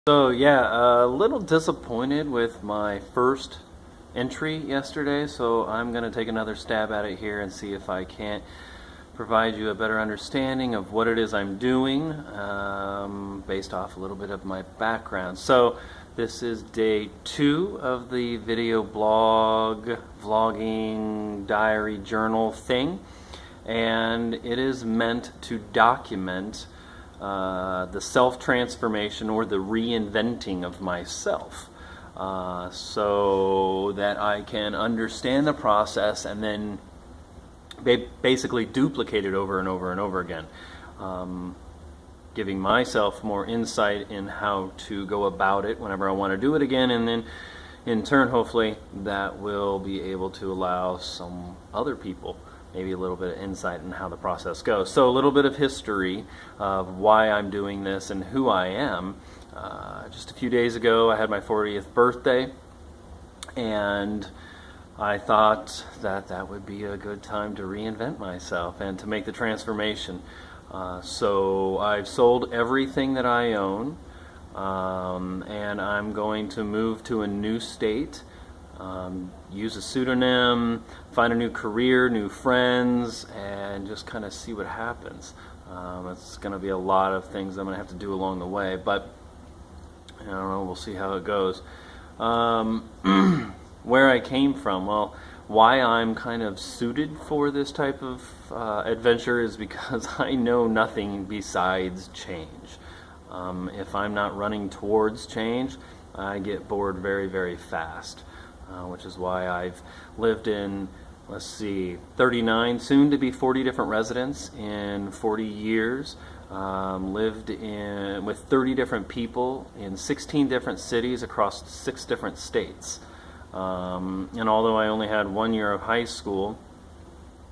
So yeah, a little disappointed with my first entry yesterday, so I'm going to take another stab at it here and see if I can't provide you a better understanding of what it is I'm doing based off a little bit of my background. So this is day 2 of the video blog, vlogging, diary, journal thing, and it is meant to document the self-transformation or the reinventing of myself so that I can understand the process and then basically duplicate it over and over and over again, giving myself more insight in how to go about it whenever I want to do it again, and then in turn hopefully that will be able to allow some other people maybe a little bit of insight in how the process goes. So a little bit of history of why I'm doing this and who I am. Just a few days ago I had my 40th birthday, and I thought that that would be a good time to reinvent myself and to make the transformation. So I've sold everything that I own, and I'm going to move to a new state, use a pseudonym, find a new career, new friends, and just kind of see what happens. It's going to be a lot of things I'm going to have to do along the way, but I don't know, we'll see how it goes. Where I came from, well, why I'm kind of suited for this type of adventure is because I know nothing besides change. If I'm not running towards change, I get bored very, very fast. Which is why I've lived in, let's see, 39, soon to be 40 different residents in 40 years. Lived with 30 different people in 16 different cities across 6 different states. And although I only had 1 year of high school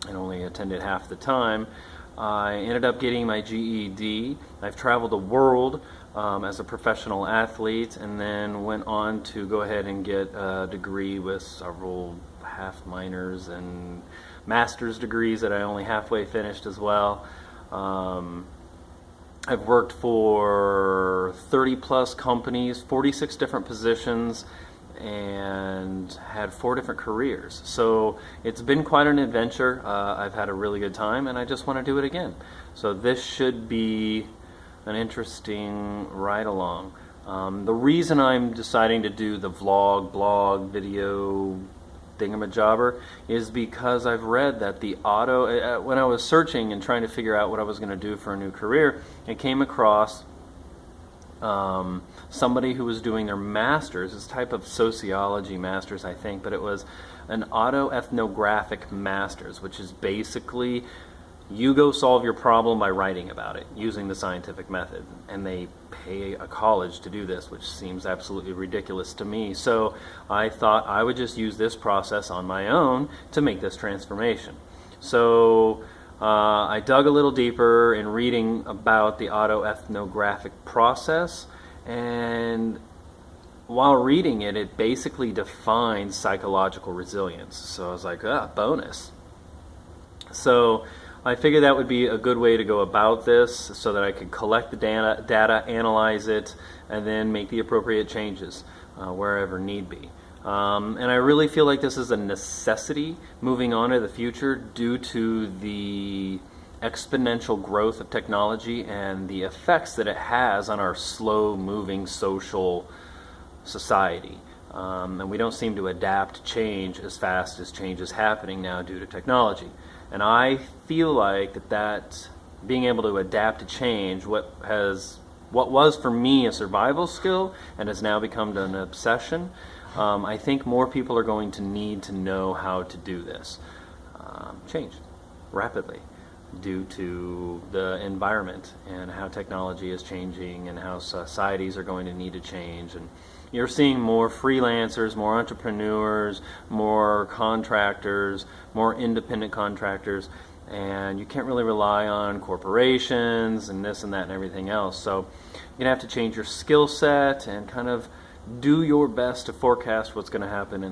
and only attended half the time, I ended up getting my GED. I've traveled the world as a professional athlete, and then went on to go ahead and get a degree with several half minors and master's degrees that I only halfway finished as well. I've worked for 30 plus companies, 46 different positions, and had 4 different careers. So it's been quite an adventure. I've had a really good time, and I just want to do it again. So this should be an interesting ride along. The reason I'm deciding to do the blog, video thingamajobber is because I've read that the when I was searching and trying to figure out what I was going to do for a new career, I came across somebody who was doing their master's, this type of sociology master's I think, but it was an autoethnographic master's, which is basically you go solve your problem by writing about it using the scientific method, and they pay a college to do this, which seems absolutely ridiculous to me. So I thought I would just use this process on my own to make this transformation. So I dug a little deeper in reading about the autoethnographic process, and while reading it, it basically defines psychological resilience. So I was like, bonus. So I figured that would be a good way to go about this so that I could collect the data, analyze it, and then make the appropriate changes wherever need be. And I really feel like this is a necessity moving on to the future due to the exponential growth of technology and the effects that it has on our slow-moving social society. And we don't seem to adapt to change as fast as change is happening now due to technology. And I feel like that being able to adapt to change, what was for me a survival skill and has now become an obsession, I think more people are going to need to know how to do this. Change rapidly due to the environment and how technology is changing and how societies are going to need to change. And you're seeing more freelancers, more entrepreneurs, more contractors, more independent contractors, and you can't really rely on corporations and this and that and everything else. So you're going to have to change your skill set and kind of do your best to forecast what's going to happen in